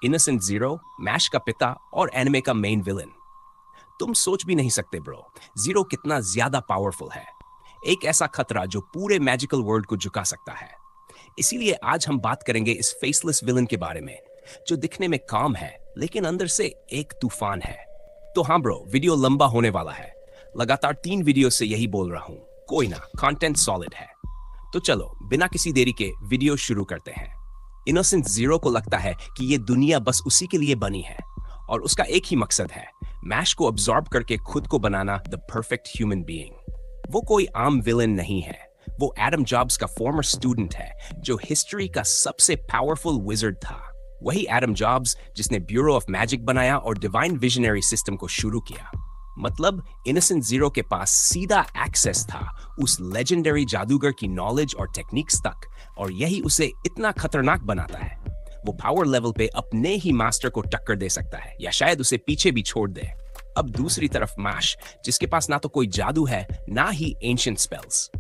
Innocent zero, mash का पिता और एनिमे का मेन विलन। तुम सोच भी नहीं सकते ब्रो, जीरो कितना ज्यादा पावरफुल है। एक ऐसा खतरा जो पूरे मैजिकल वर्ल्ड को झुका सकता है। इसीलिए आज हम बात करेंगे इस फेसलेस विलन के बारे में, जो दिखने में काम है लेकिन अंदर से एक तूफान है। तो हाँ ब्रो, वीडियो लंबा होने वाला है। लगातार 3 वीडियो से यही बोल रहा हूं, कोई ना, कंटेंट सॉलिड है। तो चलो बिना किसी देरी के वीडियो शुरू करते हैं। इनोसेंट जीरो को लगता है कि ये दुनिया बस उसी के लिए बनी है और उसका एक ही मकसद है, मैश को अब्सॉर्ब करके खुद को बनाना द परफेक्ट ह्यूमन बीइंग। वो कोई आम विलन नहीं है, वो एडम जॉब्स का फॉर्मर स्टूडेंट है जो हिस्ट्री का सबसे पावरफुल विजर्ड था। वही एडम जॉब्स जिसने ब्यूरो ऑफ मैजिक बनाया और डिवाइन विजनरी सिस्टम को शुरू किया। मतलब इनोसेंट जीरो के पास सीधा एक्सेस था उस लेजेंडरी जादूगर की नॉलेज और टेक्निक्स तक, और यही उसे इतना खतरनाक बनाता है। वो पावर लेवल पे अपने ही मास्टर को टक्कर दे सकता है या शायद उसे पीछे भी छोड़ दे। अब दूसरी तरफ मैश, जिसके पास ना तो कोई जादू है ना ही एंशिएंट स्पेल्स,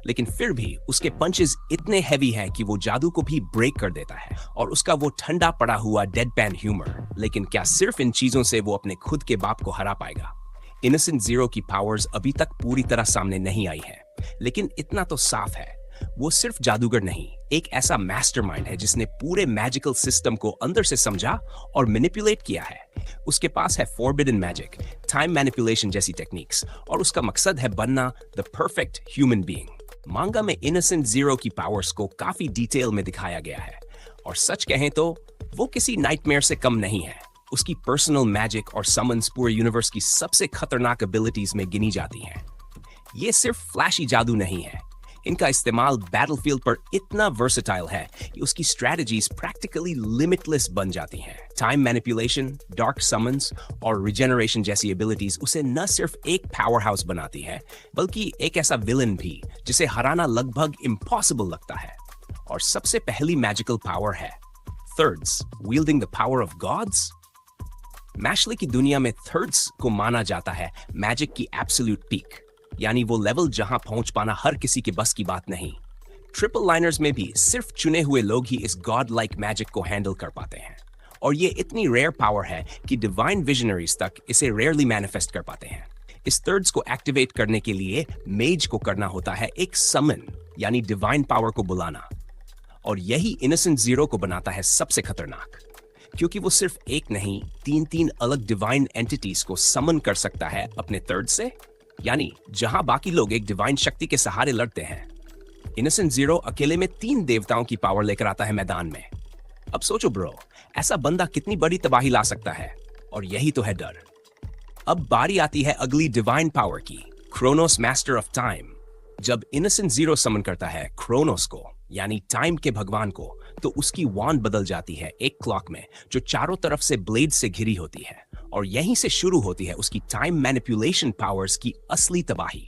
लेकिन फिर भी उसके पंचेस इतने हैवी हैं कि वो जादू को भी ब्रेक कर देता है, और उसका वो ठंडा पड़ा हुआ डेडपैन ह्यूमर। लेकिन क्या सिर्फ इन चीजों से वो अपने खुद के बाप को हरा पाएगा? इनोसेंट जीरो की पावर्स अभी तक पूरी तरह सामने नहीं आई है, लेकिन इतना तो साफ है, वो सिर्फ जादूगर नहीं, एक ऐसा मास्टरमाइंड है जिसने पूरे मैजिकल सिस्टम को अंदर से समझा और मैनिपुलेट किया है। उसके पास है फॉरबिडन मैजिक, टाइम मैनिपुलेशन जैसी टेक्निक्स, और उसका मकसद है बनना द परफेक्ट ह्यूमन बीइंग। मांगा में इनोसेंट जीरो की पावर्स को काफी डिटेल में दिखाया गया है, और सच कहें तो वो किसी नाइटमेयर से कम नहीं है। उसकी पर्सनल मैजिक और समन्स पूरे यूनिवर्स की सबसे खतरनाक एबिलिटीज में गिनी जाती हैं। ये सिर्फ फ्लैशी जादू नहीं है, इनका इस्तेमाल बैटलफील्ड पर इतना वर्सेटाइल है कि उसकी स्ट्रेटजीज प्रैक्टिकली लिमिटलेस बन जाती हैं। टाइम मैनिपुलेशन, डार्क समन्स और रिजेनरेशन जैसी एबिलिटीज उसे न सिर्फ एक पावर हाउस बनाती है, बल्कि एक ऐसा विलन भी जिसे हराना लगभग इम्पॉसिबल लगता है। और सबसे पहली मैजिकल पावर है thirds, wielding the power of gods. Mashle की दुनिया में थर्ड्स को माना जाता है मैजिक की एब्सोल्यूट पीक, यानी वो लेवल जहां पहुंच पाना हर किसी के बस की बात नहीं। ट्रिपल लाइनर्स में भी सिर्फ चुने हुए लोग ही इस गॉड लाइक मैजिक को हैंडल कर पाते हैं, और ये इतनी रेयर पावर है कि डिवाइन विजनरीज तक इसे रेयरली मैनिफेस्ट कर पाते हैं। इस थर्ड्स को एक्टिवेट करने के लिए मेज को करना होता है एक समन, यानी डिवाइन पावर को बुलाना, और यही इनोसेंट जीरो को बनाता है सबसे खतरनाक, क्योंकि वो सिर्फ एक नहीं, 3 अलग डिवाइन एंटिटीज को समन कर सकता है अपने थर्ड से। यानी जहां बाकी लोग एक डिवाइन शक्ति के सहारे लड़ते हैं, इनोसेंट जीरो अकेले में 3 देवताओं की पावर लेकर आता है मैदान में। अब सोचो ब्रो, ऐसा बंदा कितनी बड़ी तबाही ला सकता है, और यही तो है डर। अब बारी आती है अगली डिवाइन पावर की, क्रोनोस मास्टर ऑफ टाइम। जब इनोसेंट जीरो समन करता है क्रोनोस को, यानी टाइम के भगवान को, तो उसकी वांड बदल जाती है एक क्लॉक में जो चारों तरफ से ब्लेड से घिरी होती है, और यहीं से शुरू होती है उसकी टाइम मैनिपुलेशन पावर्स की असली तबाही।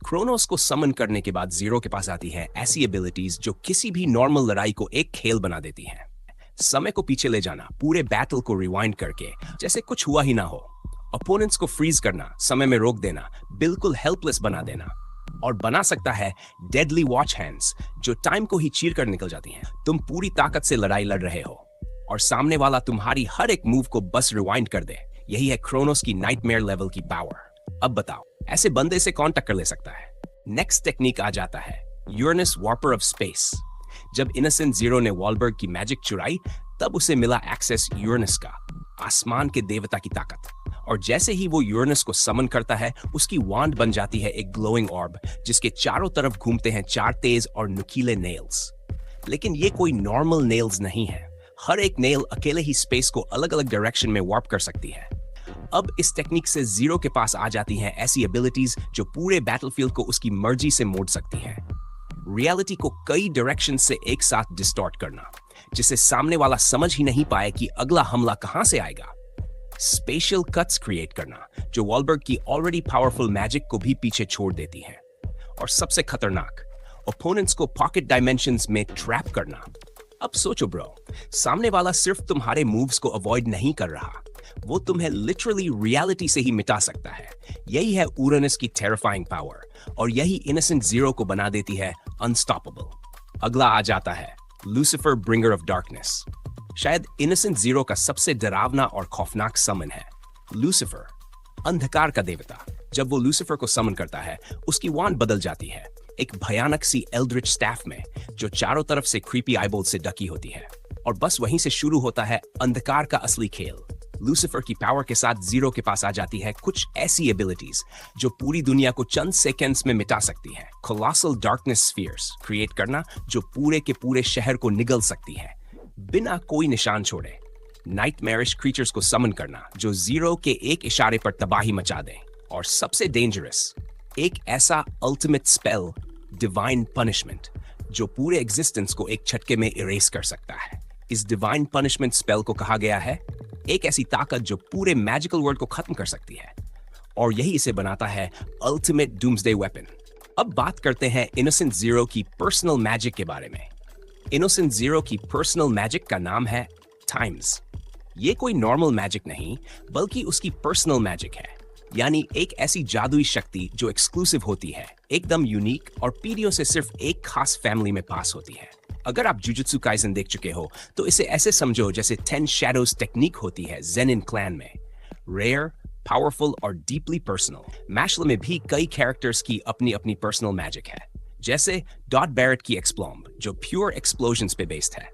क्रोनोस को समन करने के बाद जीरो के पास आती है ऐसी एबिलिटीज जो किसी भी नॉर्मल लड़ाई को एक खेल बना देती हैं। समय को पीछे ले जाना, पूरे बैटल को रिवाइंड करके जैसे कुछ हुआ ही ना हो, अपोनेंट्स को फ्रीज करना, समय में रोक देना, बिल्कुल हेल्पलेस बना देना, और बना सकता है डेडली वॉच हैंड्स जो टाइम को ही चीर कर निकल जाती हैं। तुम पूरी ताकत से लड़ाई लड़ रहे हो और सामने वाला तुम्हारी हर एक मूव को बस रिवाइंड कर दे। यही है क्रोनोस की नाइटमेयर लेवल की पावर। अब बताओ, ऐसे बंदे से कौन टक्कर ले सकता है? नेक्स्ट टेक्निक आ जाता है यूरेनस वार्पर ऑफ स्पेस। जब इनोसेंट जीरो ने वॉलबर्ग की मैजिक चुराई, तब उसे मिला एक्सेस यूरेनस का, आसमान के देवता की ताकत। और जैसे ही वो यूरेनस को समन करता है, उसकी वांड बन जाती है एक ग्लोइंग ऑर्ब जिसके चारों तरफ घूमते हैं 4 तेज और नुकीले नेल्स। लेकिन ये कोई नॉर्मल नेल्स नहीं है, हर एक नेल अकेले ही स्पेस को अलग अलग डायरेक्शन में वार्प कर सकती है। अब इस टेक्निक से जीरो के पास आ जाती हैं ऐसी एबिलिटीज जो पूरे बैटलफील्ड को उसकी मर्जी से मोड़ सकती हैं। रियलिटी को कई डायरेक्शन से एक साथ डिस्टॉर्ट करना, जिससे सामने वाला समझ ही नहीं पाए कि अगला हमला कहां से आएगा। स्पेशल कट्स क्रिएट करना, जो वॉलबर्ग की ऑलरेडी पावरफुल मैजिक को भी पीछे छोड़ देती हैं। और सबसे खतरनाक, ओपोनेंट्स को पॉकेट डायमेंशंस में ट्रैप करना। अब सोचो ब्रो, सामने वाला सिर्फ तुम्हारे मूव्स को अवॉइड नहीं कर रहा, वो तुम्हें लिटरली रियलिटी से ही मिटा सकता है। यही है यूरेनस की टेरिफाइंग पावर, और यही इनोसेंट जीरो को बना देती है अनस्टॉपेबल। अगला आ जाता है लूसिफर, ब्रिंगर ऑफ डार्कनेस। शायद इनोसेंट जीरो का सबसे डरावना और खौफनाक समन है लूसिफर, अंधकार का देवता। जब वो लूसिफर को समन करता है, उसकी वांड बदल जाती है एक भयानक सी एल्ड्रिच स्टैफ में, जो चारों तरफ से क्रीपी आईबॉल से ढकी होती है। और बस वहीं से शुरू होता है अंधकार का असली खेल। लूसिफर की पावर के साथ जीरो के पास आ जाती है कुछ ऐसी एबिलिटीज जो पूरी दुनिया को चंद सेकेंड्स में मिटा सकती है। कोलोसल डार्कनेस स्फीयर्स क्रिएट करना जो पूरे के पूरे शहर को निगल सकती है बिना कोई निशान छोड़े। नाइटमेरिश क्रीचर्स को समन करना जो जीरो के एक इशारे पर तबाही मचा दें। और सबसे डेंजरस, एक ऐसा अल्टीमेट स्पेल डिवाइन पनिशमेंट जो पूरे एग्जिस्टेंस को एक झटके में इरेज कर सकता है। इस डिवाइन पनिशमेंट स्पेल को कहा गया है एक ऐसी ताकत जो पूरे मैजिकल वर्ल्ड को खत्म कर सकती है, और यही इसे बनाता है अल्टीमेट डूम्सडे वेपन। अब बात करते हैं इनोसेंट जीरो की पर्सनल मैजिक के बारे में। इनोसेंट जीरो की पर्सनल मैजिक का नाम है टाइम्स। ये कोई नॉर्मल मैजिक नहीं, बल्कि उसकी पर्सनल मैजिक है, यानी एक ऐसी जादुई शक्ति जो एक्सक्लूसिव होती है, एकदम यूनिक, और पीढ़ियों से सिर्फ एक खास फैमिली में पास होती है। अगर आप जुजुत्सु काइसन देख चुके हो तो इसे ऐसे समझो जैसे 10 शैडोज टेक्निक होती है ज़ेनिन क्लैन में। रेयर, पावरफुल और डीपली पर्सनल। मैशल में भी कई कैरेक्टर्स की अपनी अपनी पर्सनल मैजिक है, जैसे डॉट बैरेट की एक्सप्लॉम्ब जो प्योर एक्सप्लोजन्स पे बेस्ड है,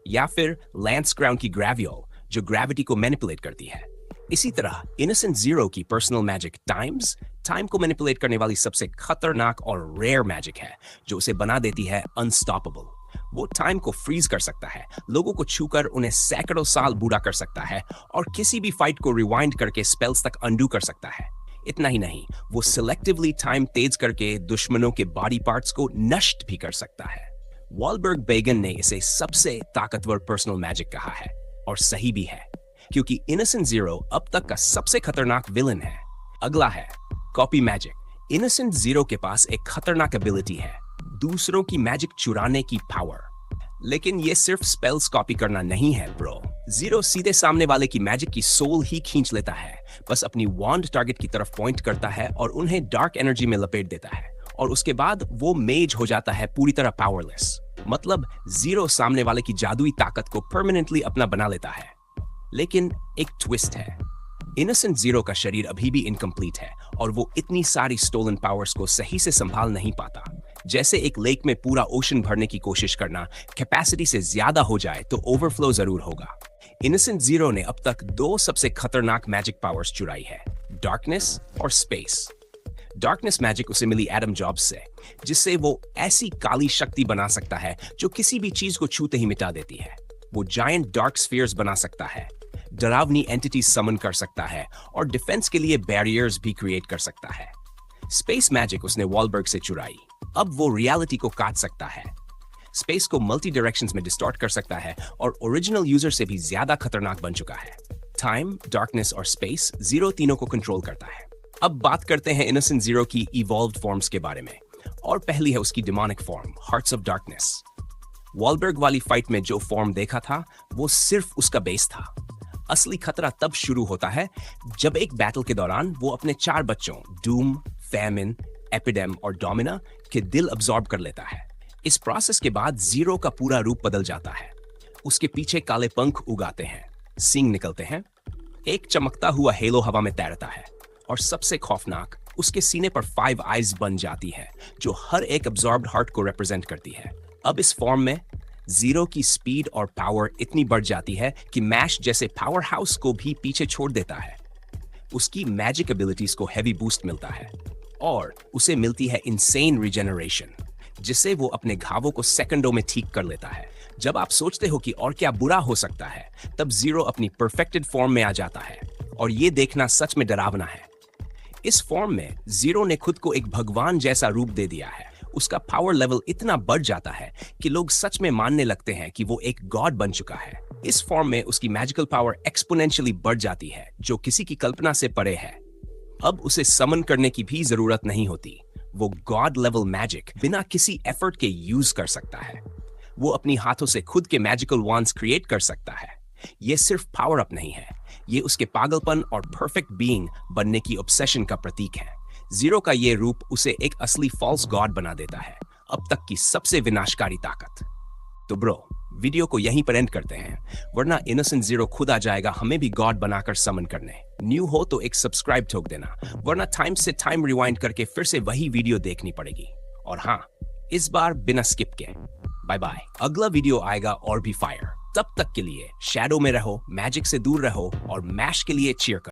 या फिर लैंस ग्राउंड की ग्रेवियोल जो ग्रेविटी को मैनिपुलेट करती है। इसी तरह इनोसेंट जीरो की पर्सनल मैजिक टाइम्स, टाइम को मैनिपुलेट करने वाली सबसे खतरनाक और रेयर मैजिक है जो उसे बना देती है अनस्टॉपेबल। वो टाइम को फ्रीज कर सकता है, लोगों को छूकर उन्हें सैकड़ों साल बूढ़ा कर सकता है, और किसी भी फाइट को रिवाइंड करके स्पेल्स तक अंडू कर सकता है। इतना ही नहीं, वो सिलेक्टिवली टाइम तेज करके दुश्मनों के बॉडी पार्ट्स को नष्ट भी कर सकता है। वॉलबर्ग बेगन ने इसे सबसे ताकतवर पर्सनल मैजिक कहा है, और सही भी है, क्योंकि इनोसेंट जीरो अब तक का सबसे खतरनाक विलन है। अगला है कॉपी मैजिक। इनोसेंट जीरो के पास एक खतरनाक एबिलिटी है, दूसरों की मैजिक चुराने की पावर। लेकिन ये सिर्फ स्पेल्स कॉपी करना नहीं है ब्रो। जीरो सीधे सामने वाले की मैजिक की सोल ही खींच लेता है, बस अपनी वॉन्ड टारगेट की तरफ पॉइंट करता है और उन्हें डार्क एनर्जी में लपेट देता है, और उसके बाद वो मेज हो जाता है पूरी तरह पावरलेस। मतलब जीरो सामने वाले की जादुई ताकत को परमानेंटली अपना बना लेता है। लेकिन एक ट्विस्ट है, इनोसेंट जीरो का शरीर अभी भी इनकम्प्लीट है, और वो इतनी सारी स्टोलन पावर्स को सही से संभाल नहीं पाता। जैसे एक लेक में पूरा ओशन भरने की कोशिश करना कैपेसिटी से ज्यादा हो जाए तो ओवरफ्लो जरूर होगा। इनोसेंट जीरो ने अब तक 2 सबसे खतरनाक मैजिक पावर्स चुराई है, डार्कनेस और स्पेस। डार्कनेस मैजिक उसे मिली एडम जॉब्स से, जिससे वो ऐसी काली शक्ति बना सकता है जो किसी भी चीज को छूते ही मिटा देती है। वो जायंट डार्क स्फीयर्स बना सकता है, डरावनी एंटिटीज समन कर सकता है, और डिफेंस के लिए बैरियर्स भी क्रिएट कर सकता है। स्पेस मैजिक उसने वॉलबर्ग से चुराई। अब वो रियलिटी को काट सकता है, स्पेस को मल्टी डायरेक्शंस में डिस्टॉर्ट कर सकता है, और ओरिजिनल यूजर से भी ज्यादा खतरनाक बन चुका है। टाइम, डार्कनेस और स्पेस, जीरो तीनों को कंट्रोल करता है। अब बात करते हैं इनोसेंट जीरो की इवॉल्व्ड फॉर्म्स के बारे में, और पहली है उसकी demonic form, hearts of darkness. Wahlberg वाली फाइट में जो फॉर्म देखा था वो सिर्फ उसका बेस था। असली खतरा तब शुरू होता है जब एक बैटल के दौरान वो अपने 4 बच्चों डूम, फैमिन, एपिडेम और डोमिना के दिल अब्सॉर्ब कर लेता है। इस प्रोसेस के बाद जीरो का पूरा रूप बदल जाता है। उसके पीछे काले पंख उगाते हैं, सींग निकलते हैं, एक चमकता हुआ हेलो हवा में तैरता है, और सबसे खौफनाक, उसके सीने पर 5 आईज बन जाती है जो हर एक अब्सॉर्ब्ड हार्ट को रिप्रेजेंट करती है। अब इस फॉर्म में जीरो की स्पीड और पावर इतनी बढ़ जाती है कि मैश जैसे पावर हाउस को भी पीछे छोड़ देता है। उसकी मैजिक एबिलिटीज को हैवी बूस्ट मिलता है, और उसे मिलती है इनसेन रिजेनरेशन, जिससे वो अपने घावों को सेकंडों में ठीक कर लेता है। जब आप सोचते हो कि और क्या बुरा हो सकता है, तब जीरो अपनी परफेक्टेड फॉर्म में आ जाता है, और ये देखना सच में डरावना है। इस फॉर्म में जीरो ने खुद को एक भगवान जैसा रूप दे दिया है। उसका पावर लेवल इतना बढ़ जाता है कि लोग सच में मानने लगते हैं कि वो एक गॉड बन चुका है। इस फॉर्म में उसकी मैजिकल पावर एक्सपोनेंशियली बढ़ जाती है, जो किसी की कल्पना से परे है। अब उसे समन करने की भी जरूरत नहीं होती। वो गॉड लेवल मैजिक बिना किसी एफर्ट के यूज कर सकता है। वो अपनी हाथों से खुद के मैजिकल वॉन्ड्स क्रिएट कर सकता है। ये सिर्फ पावर अप नहीं है, ये उसके पागलपन और परफेक्ट बीइंग बनने की ऑब्सेशन का प्रतीक है। जीरो का ये रूप उसे एक असली फॉल्स गॉड बना देता है, अब तक की सबसे विनाशकारी ताकत। तो ब्रो, वीडियो को यहीं पर एंड करते हैं, वरना इनोसेंट जीरो खुद आ जाएगा हमें भी गॉड बनाकर समन करने। न्यू हो तो एक सब्सक्राइब ठोक देना, वरना टाइम से टाइम रिवाइंड करके फिर से वही वीडियो देखनी पड़ेगी। और हाँ, इस बार बिना स्किप के। Bye bye. अगला वीडियो आएगा और भी फायर। तब तक के लिए शैडो में रहो, मैजिक से दूर रहो और मैश के लिए चीयर करो।